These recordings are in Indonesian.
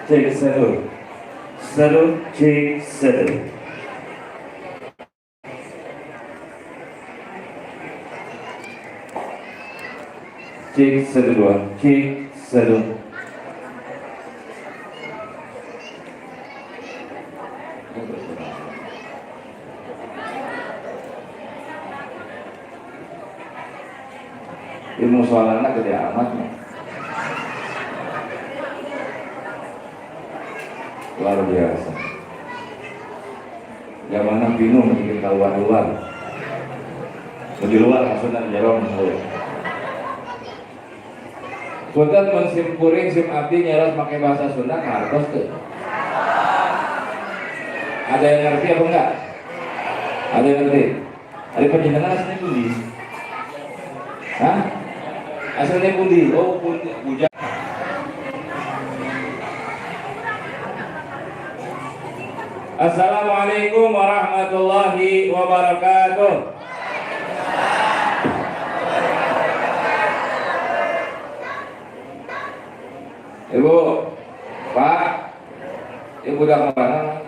Cek satu. Satu, cek satu. Cek satu dua, cek satu. Ilmu soalannya gede amat nih. Luar biasa. Zaman bingung bikin keluar luar. Di luar maksudnya jarang musuh. Punten mun sim kuring sim abdi nyaros pakai bahasa Sunda ngartos tuh. Ada yang ngerti apa enggak? Ada yang ngerti? Ada penjenengan aslinya pundi? Hah? Aslinya pundi? Oh pundi, Bujang. Assalamualaikum warahmatullahi wabarakatuh. Ibu, Pak, ibu udah kemana?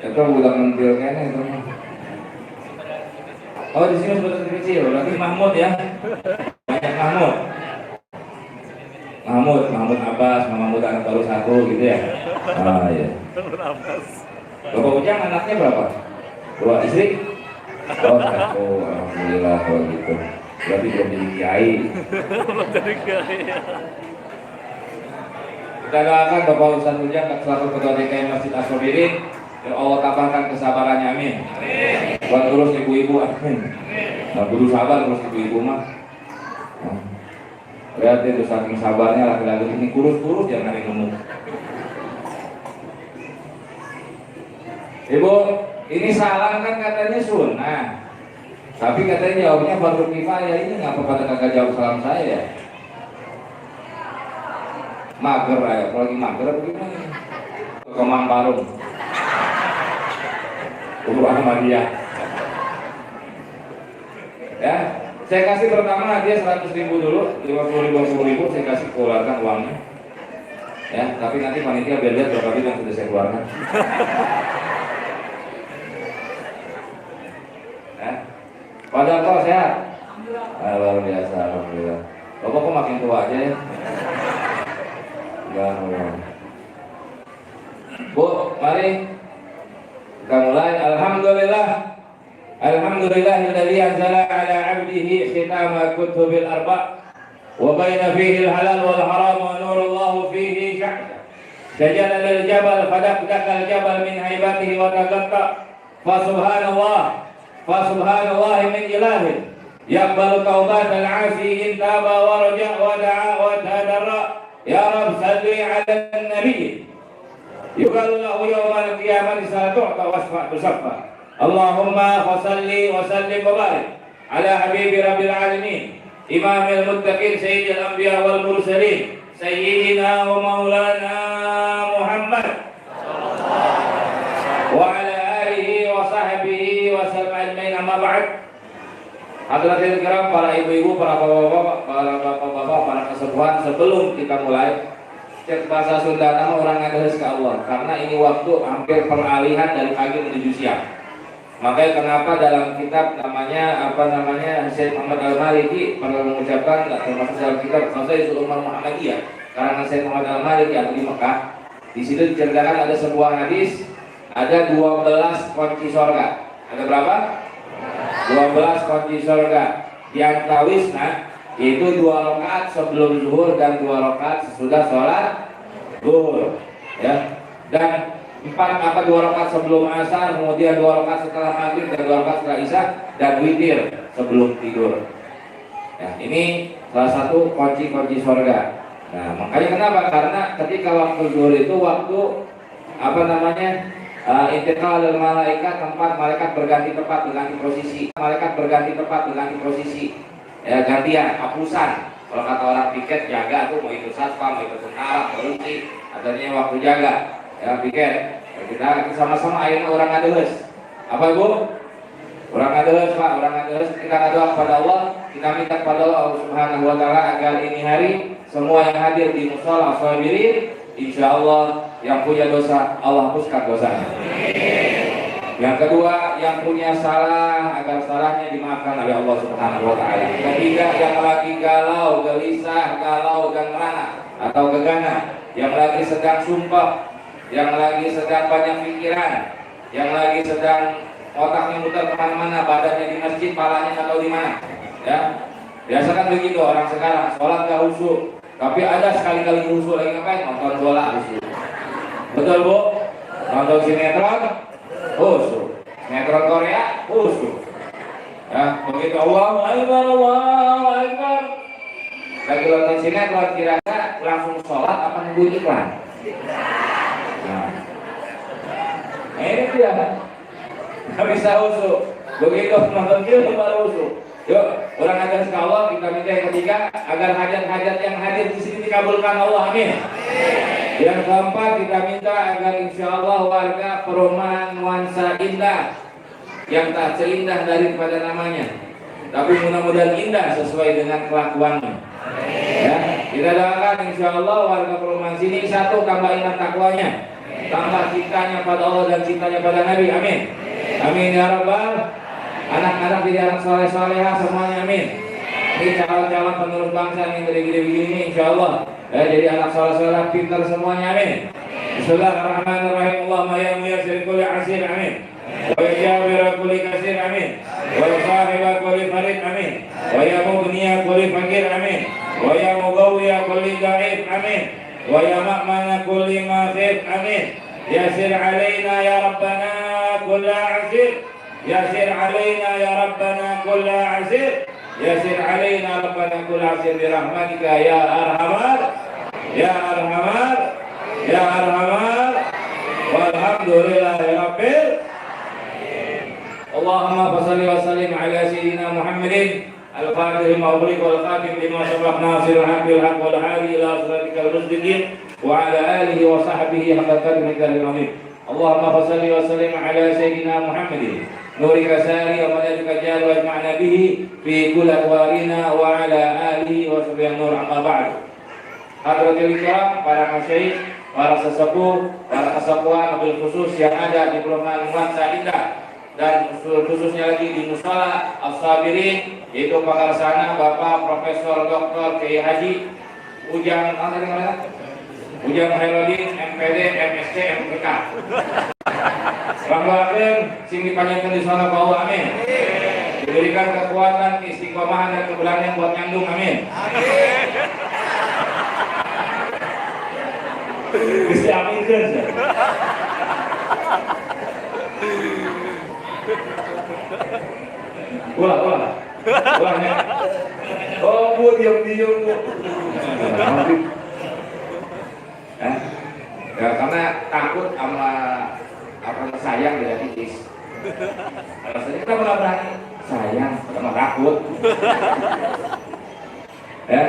Itu udah mentil kayaknya itu. Oh di sini sebentar kecil, berarti Mahmud ya? Banyak Mahmud. Mahmud Abbas, Mahmud anak baru satu gitu ya? Ah iya. Bapak Ujang anaknya berapa? 2 istri? Oh 1, alhamdulillah kalau gitu. Berarti belum jadi kiai. Kita doakan Bapak Ustaz Ujang selaku Ketua DKI Masjid As-Sabirin, biar Allah tambahkan kesabarannya, amin. Buat terus ibu-ibu, amin. Nah, kudu sabar terus ibu-ibu mah. Lihat itu saking sabarnya laki-laki ini kurus-kurus jangan ada gemuk. Ibu, ini salam kan katanya sunnah. Tapi katanya jawabnya fardu kifayah, ini ngapa pada kagak jawab salam saya? Mager ya, kalau lagi mager apa gimana? Kemang Parung Uruan Madia. Ya, saya kasih pertama dia 100.000 dulu, 50.000 saya kasih keluarkan uangnya. Ya, tapi nanti panitia biar lihat berapa duit yang sudah saya keluarkan. Ya, pada kau sehat? Luar biasa, alhamdulillah. Bapak kok makin tua aja ya? Bu, mari kita mulai. Alhamdulillahilladzi anzala ala 'abdihi khitama kutubil arba' wa baina fihi al-halal wal haram wa nurullahu fihi syajala lil jabal fadaqdaqal jabal min haibatihi wa taqatta fa subhanallah min ilahin yaqbalu taubatal 'asi in taba wa raja' wa da'a wa tadarra. Ya Rabb salli ala nabi yuqalu lahu yawmal qiyamati salatu'ta wasfa' tusaffa. Allahumma salli wa sallim wa barik ala habibi rabbil alamin imamil muttaqin sayyidil anbiya wal mursalin sayyidina wa maulana Muhammad wa ala alihi wa sahbihi wa sallam ajmain, amma ba'd. Hadirin kiram, para ibu-ibu, para bapak-bapak, para kesepuhan, sebelum kita mulai, cek bahasa Sunda nama orang ngadeus ka Allah, karena ini waktu hampir peralihan dari pagi menuju siang. Makanya kenapa dalam kitab namanya Syekh Muhammad Al-Maliki pernah mengucapkan, termasuk dalam kitab Qasaidul Ummah Muhammadiyah karangan Syekh Muhammad Al-Maliki yang di Mekah. Di situ diceritakan ada sebuah hadis, ada 12 kunci surga. Ada berapa? 12 kunci surga. Di antawisna itu 2 rakaat sebelum zuhur dan 2 rakaat sesudah sholat zuhur, ya. Dan 2 rakaat sebelum asar, kemudian 2 rakaat setelah maghrib dan 2 rakaat setelah isya, dan witir sebelum tidur. Ya, ini salah satu kunci-kunci surga. Nah, makanya kenapa? Karena ketika waktu zuhur itu waktu intikal dari malaikat, tempat malaikat berganti tempat, berganti posisi, ya, gantian, hapusan. Kalau kata orang piket, jaga tuh mau ikut satpam, mau ikut tentara, polisi, adanya waktu jaga, ya piket. Ya, kita sama-sama akhirnya orang ngadeus. Apa ibu? Orang ngadeus Pak, orang ngadeus. Kita doa kepada Allah, kita minta kepada Allah Subhanahu Wa Taala agar ini hari semua yang hadir di musola As-Sabirin insya Allah yang punya dosa Allah hapuskan dosanya. Yang kedua, yang punya salah agar salahnya dimaafkan oleh Allah Subhanahu wa taala. Ketiga, yang lagi galau, gelisah, galau dan merana atau gegana, yang lagi sedang sumpah, yang lagi sedang banyak pikiran, yang lagi sedang otaknya muter kemana-mana, badannya di masjid, palanya nggak tahu di mana. Ya, biasa kan begitu orang sekarang, sholat gak khusyuk, tapi ada sekali-kali khusyuk lagi ngapain? Nonton bola khusyuk. Betul bu? Nonton sinetron khusyuk, sinetron Korea khusyuk. Ya, begitu Allahu Akbar, Allahu Akbar. Lagi nonton sinetron kira-kira langsung sholat apa nunggu iklan? Nah, ini dia. Nggak bisa khusyuk. Begitu nonton film baru khusyuk. Yuk, orang ajar sekali Allah, kita minta yang ketiga agar hajat-hajat yang hadir di sini dikabulkan Allah, amin. Yang keempat, kita minta agar insya Allah warga perumahan Nuansa Indah yang tak seindah daripada namanya, tapi mudah-mudahan indah sesuai dengan kelakuannya. Ya, kita doakan insya Allah warga perumahan sini satu tambah ingat takwanya, tambah cintanya pada Allah dan cintanya pada Nabi, amin. Amin ya Rabbal. Anak-anak jadi anak soleh-soleha semuanya, amin. Ini calon-calon penerus bangsa yang gede-gede begini insya Allah jadi anak soleh-soleh pintar semuanya, amin. Bismillahirrahmanirrahim. Allahumma ya muyassir kulli asir, amin. Wa ya jabir kulli kasir, amin. Wa ya sahiba kulli farid, amin. Wa ya mughniya kulli fakir, amin. Wa ya mugawwiya kulli da'if, amin. Wa ya ma'mana kulli mafid, amin. Yasir alaina ya Rabbana kulla asir. Yasir alaina ya Rabbana kulla asir. Yasir alaina Rabbana kulla asir birahmatika ya arhamar ya arhamar ya arhamar. Walhamdulillahi rabbil. Allahumma salli wa sallim ala sayyidina Muhammadin al-fatih lima ughliq wal khatim lima sabaq nasirul haqqi wal haqq wal hadi ila siratikal mustaqim wa ala alihi wa sahbihi haqqa qadrihi al-azim. Allahumma salli wa sallim ala sayyidina Muhammadin nuri kasari wa madadika jal wa ajma'na bihi fi kulli atwarina wa ala alihi wa sahbihi nur, amma ba'd. Hadratul kiram, para masyayikh, para sesepuh, para kesatuan mobil khusus yang ada di perumahan Nuansa Indah dan khususnya lagi di Musala As-Sabirin, yaitu Pakarsana Bapak Profesor Dr. Kiai Haji Ujang Ujang Hairudin MPD MSc MPK. Rahmatin sing dipanjangkan di sana bawah, amin. Diberikan kekuatan, istiqomahan dan keberanian buat nyandung, amin. Bisa amin saja. Ulah ya. Oh, bu diam bu. Ya, karena takut sama apa sayang tidak tipis. Alasannya kita malah berani sayang, sama takut. Ya.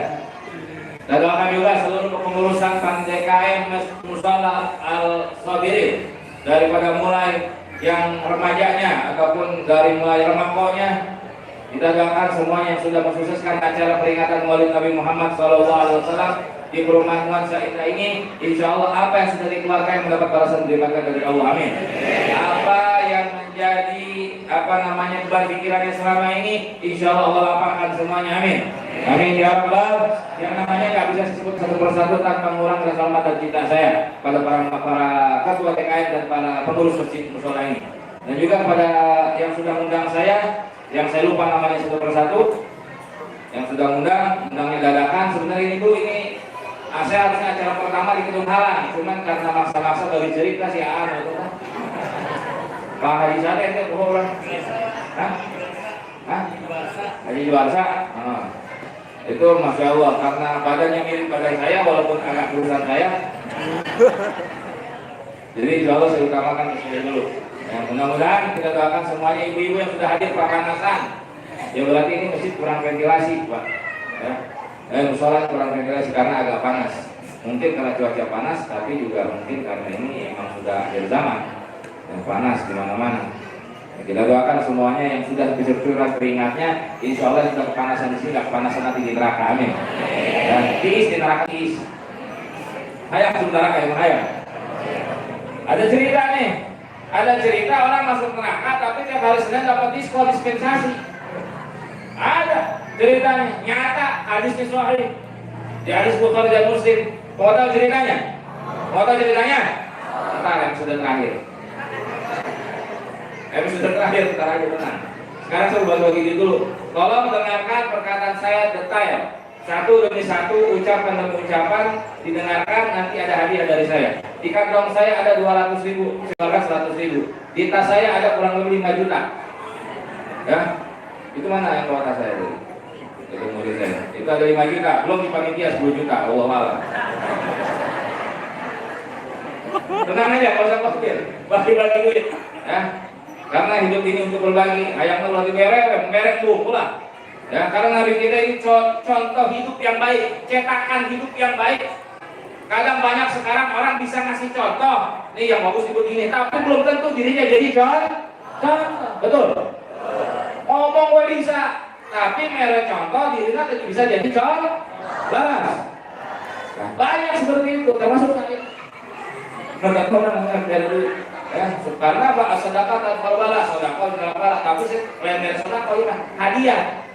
Dan doakan juga seluruh kepengurusan PAN-DKM Musala Al-Sabirin, daripada mulai yang remajanya ataupun dari mulai remakonya. Kita doakan semua yang sudah mensukseskan acara peringatan Maulid Nabi Muhammad SAW di perumahan Nuansa Indah ini, insya Allah apa yang sudah dikeluarkan mendapat balasan diberikan dari Allah, amin. Apa yang menjadi beban pikirannya selama ini, insya Allah Allah lapangkan semuanya, amin. Amin ya Rabbal. Yang namanya nggak bisa disebut satu persatu tanpa mengurangi rasa hormat dan cinta saya pada para ketua TKN dan para pengurus masjid musola ini, dan juga pada yang sudah mengundang saya, yang saya lupa namanya satu persatu, yang sudah undangnya dadakan. Sebenarnya ini saya harusnya acara pertama di Kedung Halang, cuman karena maksa-maksa dari cerita si Aan itu kan. Pak Haji Sade itu orang, Haji Juwarsa, itu masya Allah karena badannya mirip badan saya walaupun agak berusaha saya. Jadi insya Allah saya utamakan saya dulu. Ya, mudah-mudahan kita doakan semuanya ibu-ibu yang sudah hadir papanasan. Ya berarti ini masjid kurang ventilasi, Pak. Ya. Musola kurang ventilasi karena agak panas. Mungkin karena cuaca panas, tapi juga mungkin karena ini memang sudah akhir zaman yang panas di mana-mana. Ya, kita doakan semuanya yang sudah curah keringatnya, insya Allah sudah kepanasan di sini, nggak kepanasan nanti di neraka, amin. Dan tiis di neraka tiis. Hayang sementara kayak hayang. Ada cerita nih. Ada cerita orang masuk neraka tapi tiap hari Senin dapat dispensasi. Ada ceritanya, nyata hadisnya sahih. Di hadis Bukhari dan Muslim. Mau tahu ceritanya? Mau tahu ceritanya? Ntar episode terakhir. Episode terakhir, ntar aja tenang. Sekarang saya bagi dulu. Tolong dengarkan perkataan saya detail. Satu demi satu, ucapan demi ucapan didengarkan, nanti ada hadiah dari saya. Di kantong saya ada 200.000, sekarang 100.000. Di tas saya ada kurang lebih 5 juta. Ya, itu mana yang bawa tas saya dulu? Itu murid saya. Itu ada 5 juta, belum di panitia 10 juta. Allah malam. Tenang aja, kalau usah khawatir. Bagi-bagi duit. Ya, karena hidup ini untuk berbagi. Ayam lagi merek pula. Ya, karena Nabi kita ini contoh hidup yang baik, cetakan hidup yang baik. Kadang banyak sekarang orang bisa ngasih contoh, nih yang bagus begini, tapi belum tentu dirinya jadi contoh. Betul? Ngomong gue bisa, tapi merek contoh dirinya tidak bisa jadi contoh. Nah, banyak seperti itu, termasuk saya. Nggak orang dari ya, karena apa? Sedekah dan berbalas, sedekah, tapi lain sedekah ini hadiah.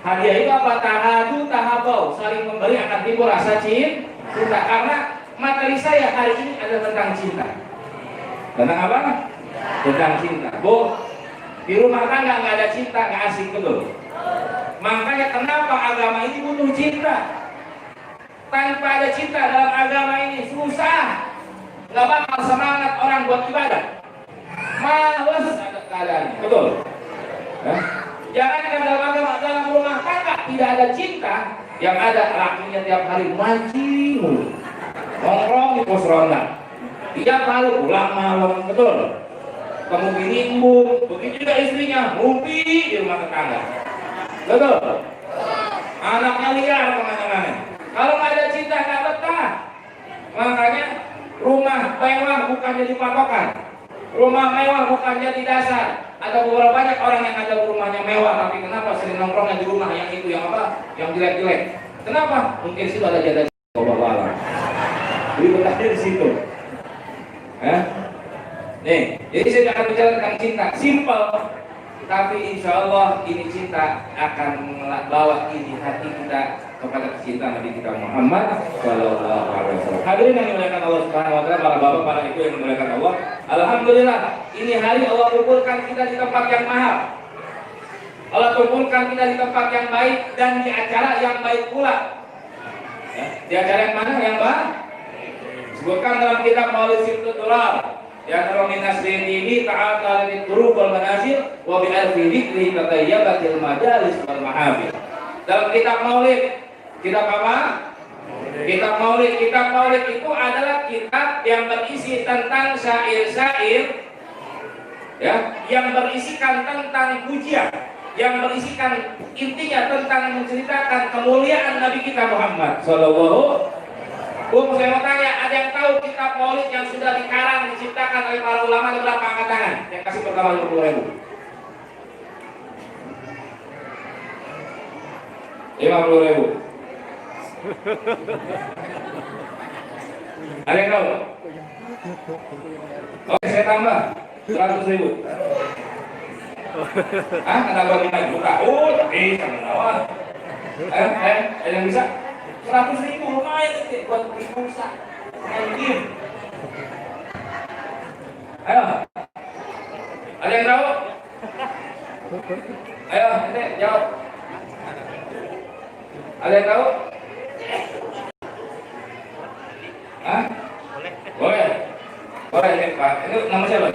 Hadiah itu apa? Tahadu tahabau, saling memberi akan timbul rasa cinta. Karena materi saya hari ini adalah tentang cinta. Tentang apa? Tentang cinta. Bu, di rumah tangga nggak ada cinta, nggak asik, betul. Makanya kenapa agama ini butuh cinta? Tanpa ada cinta dalam agama ini susah. Nggak bakal semangat orang buat ibadah. Males ada keadaan, betul. Jangan dalam agama, dalam rumah tangga tidak ada cinta, yang ada lakinya tiap hari mancing, nongkrong di pos ronda, tiap hari pulang malam, betul. Kamu binimbung, begitu juga istrinya, ngumpi di rumah tetangga, betul. Anaknya liar kemana-mana. Kalau nggak ada cinta nggak betah. Makanya rumah mewah bukan jadi patokan, rumah mewah bukan jadi dasar. Ada beberapa banyak orang yang ada rumahnya mewah, tapi kenapa sering nongkrongnya di rumah yang itu, yang apa, yang jelek-jelek? Kenapa? Mungkin situ ada jaga Allah. Jadi betahnya di situ. Nih, jadi saya akan bicara tentang cinta, simple, tapi insya Allah ini cinta akan membawa ini hati kita kepada kecintaan Nabi kita Muhammad Sallallahu Alaihi Wasallam. Hadirin yang dimuliakan Allah Subhanahu Wa Taala, para bapak, para ibu yang dimuliakan Allah. Alhamdulillah, ini hari Allah kumpulkan kita di tempat yang mahal. Allah kumpulkan kita di tempat yang baik dan di acara yang baik pula. Ya, di acara yang mana? Yang baik. Sebutkan dalam kitab Maulid Sibtutural. Ya minas ini ta'ala al-turub wal manazil wa bi alfi dzikri tatayyabatil majalis wal mahafil. Dalam kitab Maulid, kitab apa? Kitab Maulid. Kitab Maulid itu adalah kitab yang berisi tentang syair-syair, ya, yang berisikan tentang pujian, yang berisikan intinya tentang menceritakan kemuliaan Nabi kita Muhammad Sallallahu. Saya mau tanya, ada yang tahu kitab Maulid yang sudah dikarang, diciptakan oleh para ulama? Ada berapa? Angkat tangan. Yang kasih pertama 50.000. 50.000. Ada yang tahu? Oke, saya tambah 100.000. Ada berapa buka? Oh, bisa menawan. Ada yang bisa? 100.000 lumayan itu buat beli pulsa. Game. Ayo. Ada yang tahu? Ayo, nanti jawab. Ada yang tahu? Hah? Boleh. Boleh ini Pak. Ini nama siapa?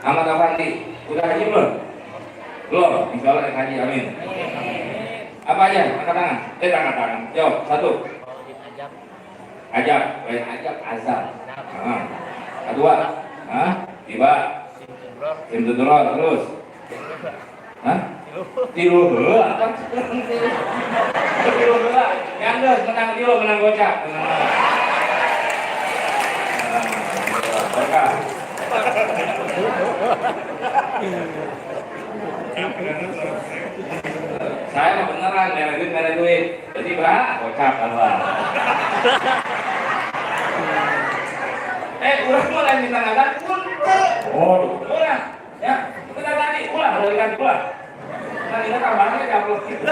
Ahmad Afandi. Udah haji belum? Belum. Insya Allah haji. Amin. Apa aja? Angkat tangan. Angkat tangan. Jawab. Satu. Ajab. Ajab. Azab. Kedua. Tiba. Simtudurol. Terus. Tilu. Tilu. Yang terus menang tilu, menang gocap. Berkah. Saya mah beneran merek duit. Jadi bah, gocap Allah. Urang mulai minta ngagan pun. Oh, ulang. Ya, kita tadi ulang, ulang. Nah, kita kamarnya diupload gitu.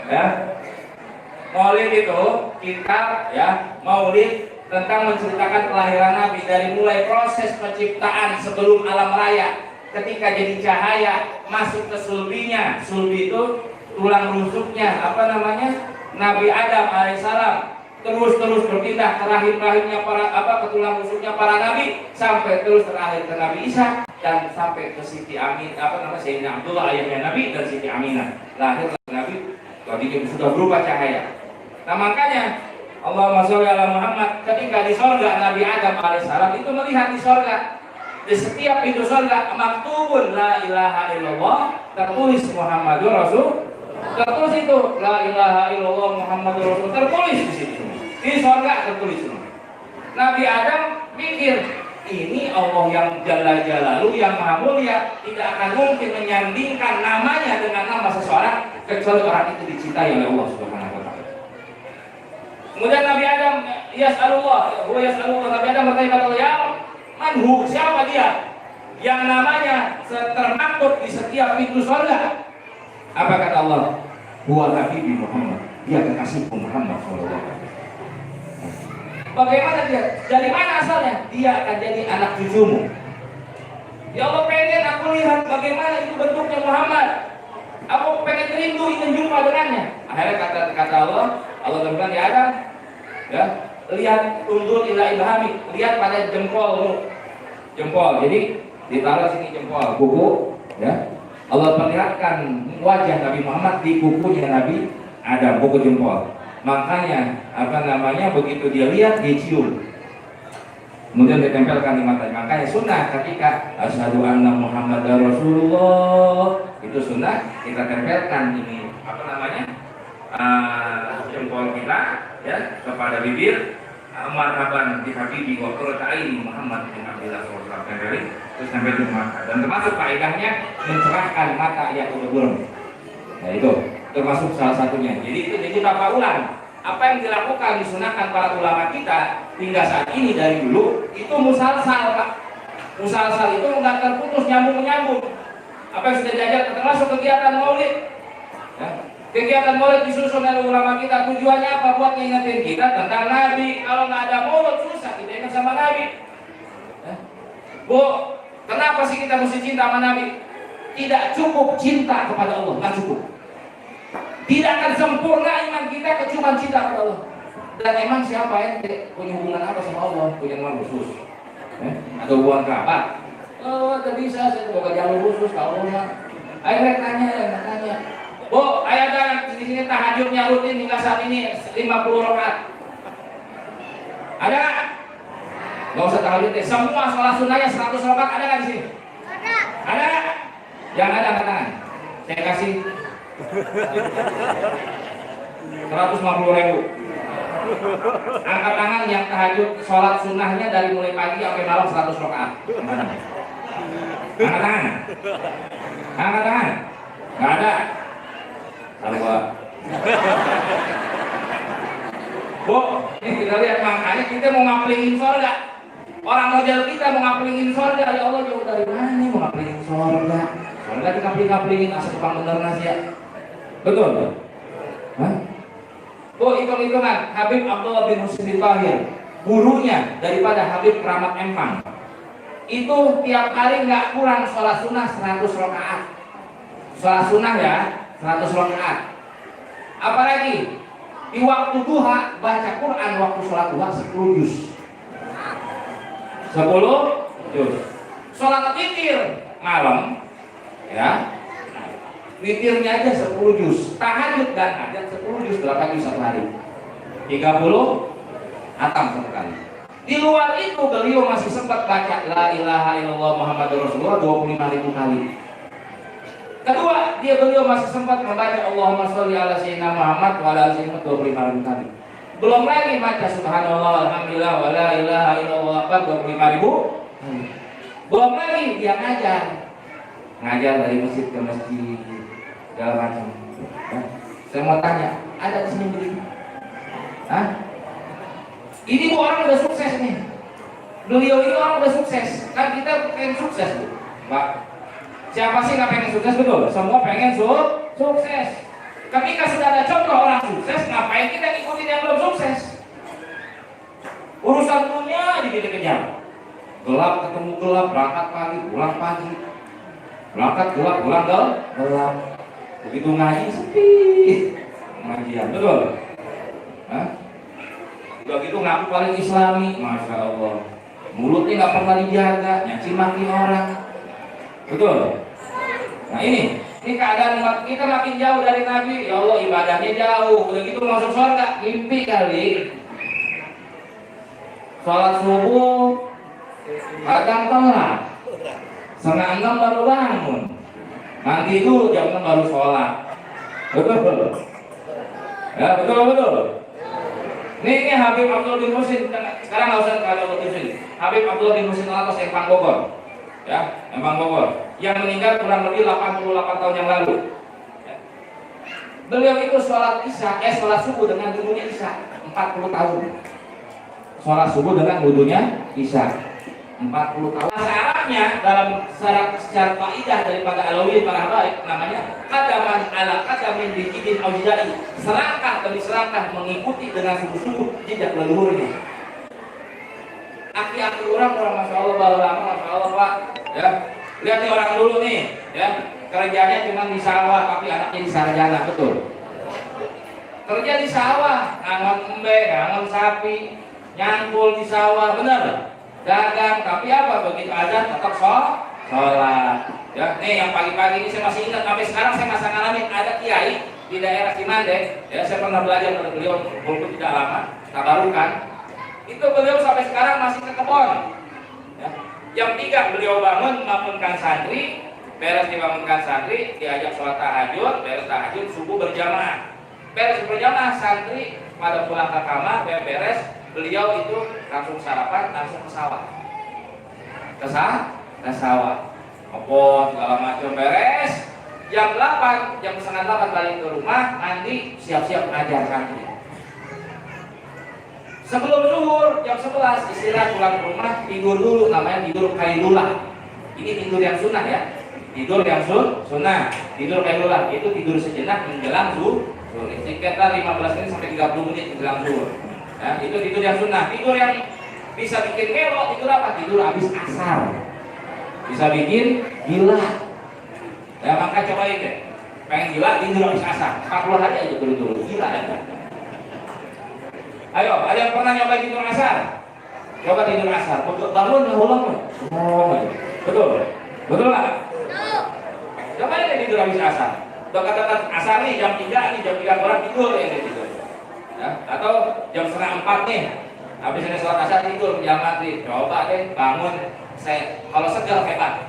Ya. Maulid itu kitab ya, Maulid tentang menceritakan kelahiran Nabi dari mulai proses penciptaan sebelum alam raya, ketika jadi cahaya masuk ke sulbinya. Sulbi itu tulang rusuknya, Nabi Adam alaihissalam, terus berpindah ke rahim-rahimnya ke tulang rusuknya para nabi sampai terus terakhir ke Nabi Isa dan sampai ke Siti Amin Sayyidina Abdullah ayahnya Nabi dan Siti Aminah lahir Nabi yang sudah berubah cahaya. Nah makanya Allahumma sholli ala Muhammad, ketika di sorga Nabi Adam alaihissalam itu melihat di sorga, di setiap pintu sorga maktubun la ilaha illallah, tertulis Muhammadur Rasul, tertulis itu la ilaha illallah Muhammadur Rasul, tertulis di situ di sorga tertulis. Nabi Adam mikir, ini Allah yang Jalla Jalaluhu yang Maha Mulia tidak akan mungkin menyandingkan namanya dengan nama seseorang kecuali orang itu dicintai oleh Allah Subhanahu wa taala. Kemudian Nabi Adam yas'alullah, Nabi Adam bertanya kepada Allah, ya manhu, siapa dia yang namanya termaktub di setiap pintu surga? Apa kata Allah? Huwa Nabi Muhammad, dia kekasihku Muhammad sallallahu alaihi wasallam. Bagaimana dia? Dari mana asalnya? Dia akan jadi anak cucumu. Ya Allah, pengen aku lihat bagaimana itu bentuknya Muhammad. Aku pengen rindu ingin jumpa dengannya. Akhirnya kata Allah berfirman, ya Adam, ya, lihat undur ila ibhami, lihat pada jempolmu. Jempol. Jadi ditaruh sini jempol, kuku, ya. Allah perlihatkan wajah Nabi Muhammad di kukunya Nabi Adam, kuku jempol. Makanya begitu dia lihat, dia cium. Kemudian ditempelkan di matanya. Makanya sunnah ketika asyhadu anna Muhammadar Rasulullah, itu sunnah kita tempelkan ini jempol kita ya kepada bibir, marhaban bi habibi wa qurrata aini Muhammad bin Abdullah sallallahu alaihi wasallam, terus tempel di mata. Dan termasuk faedahnya mencerahkan mata yang udah buram. Nah itu termasuk salah satunya. Jadi itu jadi tafaulan. Apa yang dilakukan disunahkan para ulama kita hingga saat ini dari dulu itu musalsal, Pak. Musalsal itu nggak terputus, nyambung. Apa yang sudah diajar termasuk kegiatan Maulid. Ya. Kegiatan Maulid disusun oleh ulama kita, tujuannya apa? Buat ngingetin kita tentang Nabi. Kalau nggak ada Maulid susah kita ingat sama Nabi. Ya. Bu, kenapa sih kita mesti cinta sama Nabi? Tidak cukup cinta kepada Allah, nggak cukup. Tidak akan sempurna iman kita kecuali cinta kepada Allah. Dan emang siapa yang punya hubungan apa sama Allah? Punya hubungan khusus, atau hubungan kerabat? Oh, tidak bisa, saya buka jalur khusus kalau ya. Ayo tanya. Bu, ayah di sini tahajudnya rutin hingga saat ini 50 rakaat. Ada nggak? Nggak usah tahajud deh. Semua sholat sunnahnya 100 rakaat ada nggak di sini? Ada. Yang ada angkat tangan. Saya kasih 150.000. Angkat tangan yang tahajud sholat sunnahnya dari mulai pagi sampai malam 100 rakaat. Angkat tangan. Nggak ada. Halo. Bu, ini kita lihat, makanya kita mau ngaplingin surga. Orang model kita mau ngaplingin surga. Ya Allah, jauh dari mana nih mau ngaplingin surga? Surga dikapling-kaplingin asal tukang bener nasi ya. Betul? Hah? Bu, hitung-hitungan Habib Abdullah bin Husain Tahir, gurunya daripada Habib Keramat Empang, itu tiap hari nggak kurang sholat sunnah 100 rakaat. Sholat sunnah ya 100 rakaat. Apalagi di waktu duha baca Quran, waktu sholat duha 10 juz. 10 juz. Sholat witir malam ya, witirnya aja 10 juz. Tahajud dan hajat 10 juz, berapa juz satu hari? 30 hatam satu kali. Di luar itu beliau masih sempat baca la ilaha illallah Muhammadur Rasulullah 25.000 kali. Kedua, beliau masih sempat membaca Allahumma sholli ala sayyidina Muhammad wa ala sayyidina 25.000 kali. Belum lagi baca subhanallah alhamdulillah wa la ilaha illallah 25.000. Belum lagi dia ngajar dari masjid ke masjid segala macam. Ya. Saya mau tanya, ada di sini begitu? Hah? Ini orang udah sukses nih. Beliau ini orang udah sukses. Kan kita pengen sukses, Bu. Pak. Siapa sih nggak pengen sukses, betul? Semua pengen sukses. Ketika sudah ada contoh orang sukses, ngapain kita ikutin yang belum sukses? Urusan dunia dikejar. Gelap ketemu gelap, berangkat pagi, pulang pagi. Berangkat gelap, pulang gelap. Begitu ngaji sepi. Pengajian, betul? Hah? Udah gitu ngaku paling islami, Masya Allah. Mulutnya nggak pernah dijaga, nyaci maki orang. Betul? Nah ini keadaan umat kita makin jauh dari Nabi. Ya Allah, ibadahnya jauh. Udah gitu masuk surga, mimpi kali. Sholat subuh kadang telat, 5:30 baru bangun. Nanti itu jam 6 baru sholat. Betul? Ya betul. Ini Habib Abdullah bin Muhsin. Sekarang nggak usah kalau Muhsin. Habib Abdullah bin Muhsin Alatas Empang Bogor. Ya, Empang Bogor. Yang meninggal kurang lebih 88 tahun yang lalu. Ya. Beliau itu sholat subuh dengan wudunya Isya 40 tahun. Sholat subuh dengan wudunya Isya 40 tahun. Bahasa Arabnya dalam secara kaidah daripada Alawi para baik namanya qadaman ala qadamin bijidin aujidai, selangkah demi selangkah mengikuti dengan sungguh-sungguh jejak leluhurnya. Aki-aki orang Masya Allah lama, Masya Allah Pak. Ya, lihat nih orang dulu nih, ya kerjanya cuma di sawah tapi anaknya di sarjana, betul. Kerja di sawah, nangon embe, nangon sapi, nyangkul di sawah, benar. Dagang, tapi apa begitu azan tetap sholat. Ya, nih yang pagi-pagi ini saya masih ingat sampai sekarang saya masih ngalamin ada kiai di daerah Cimande. Ya, saya pernah belajar dari beliau walaupun tidak lama, tabarukan. Itu beliau sampai sekarang masih ke kebon. Ya. Jam 3 beliau bangun membangunkan santri, beres dibangunkan santri, diajak sholat tahajud, beres tahajud subuh berjamaah. Beres berjamaah santri pada pulang ke kamar, beres beliau itu langsung sarapan, langsung ke sawah. Ke sawah. Ngepot segala macam beres. Jam 8, jam setengah 8 balik ke rumah, mandi, siap-siap ngajar santri. Sebelum zuhur jam 11 istirahat pulang ke rumah, tidur dulu, namanya tidur kailulah. Ini tidur yang sunnah ya. Tidur yang sunnah. Tidur kailulah itu tidur sejenak menjelang zuhur. Sekitar 15 menit sampai 30 menit menjelang zuhur. Ya, itu tidur yang sunnah. Tidur yang bisa bikin melo, tidur apa? Tidur habis asar. Bisa bikin gila. Ya maka cobain deh. Pengen gila, tidur habis asar. 40 hari aja dulu gila ya. Ayo, ada yang pernah nyoba tidur asar? Coba tidur asar. Bangun ulang. Betul. Betul nggak? Coba deh tidur habis asar. Dekat-dekat asar nih jam 3 nih, jam 3 orang tidur ya tidur. Ya, atau jam setengah 4 nih, habis ini sholat asar tidur jam maghrib. Coba deh bangun. Kalau segar hebat.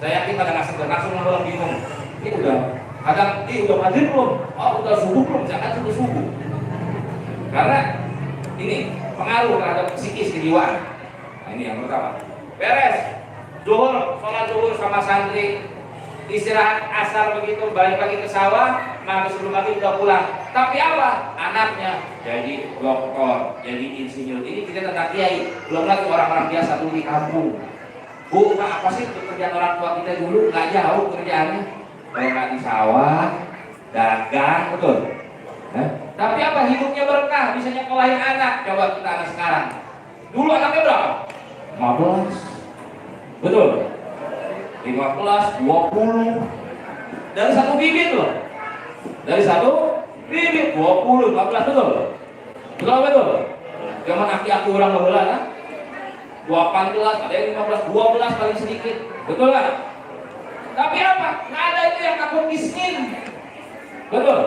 Saya yakin pada nggak segar langsung orang bingung. Ini udah kadang udah maghrib belum? Oh udah subuh belum? Jangan subuh. Karena ini pengaruh terhadap psikis kejiwaan. Nah, ini yang pertama. Beres. Zuhur, sholat zuhur sama santri, istirahat asar begitu, balik lagi ke sawah, habis sebelum lagi udah pulang. Tapi apa? Anaknya jadi dokter, jadi insinyur. Ini kita tentang kiai. Belum lagi orang-orang biasa dulu di kampung. Bu, apa sih pekerjaan orang tua kita dulu? Nggak jauh kerjaannya. Kalau nggak di sawah, dagang, betul. Tapi apa? Hidupnya berkah, bisa nyekolahin anak. Coba kita anak sekarang. Dulu anaknya berapa? 15. Betul. 15, 20. Dari satu bibit loh. Dari satu bibit 20, 15 betul. Betul. Zaman aki-aki orang baheula kan? 18, ada yang 15, 12 paling sedikit. Betul kan? Tapi apa? Nggak ada itu yang takut miskin. Betul.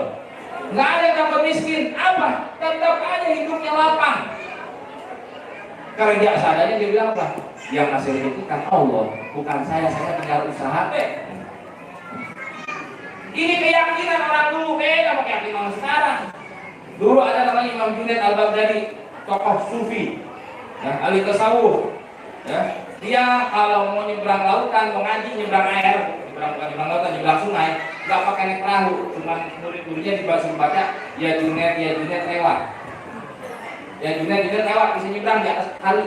Nggak ada yang takut miskin. Apa? Tetap aja hidupnya lapang. Kerja seadanya dia bilang apa? Yang ngasih rezeki kan Allah, bukan saya tinggal usaha. Ini keyakinan orang dulu, beda sama keyakinan sekarang. Dulu ada namanya Imam Junaid Al-Baghdadi, tokoh sufi, ya, ahli tasawuf. Ya. Dia kalau mau nyebrang lautan, mau ngaji nyebrang air, nyebrang lautan, nyebrang sungai, nggak pakai naik perahu, cuma murid-muridnya dibaca ya Junaid lewat. Ya Junaid lewat bisa nyebrang di atas kali,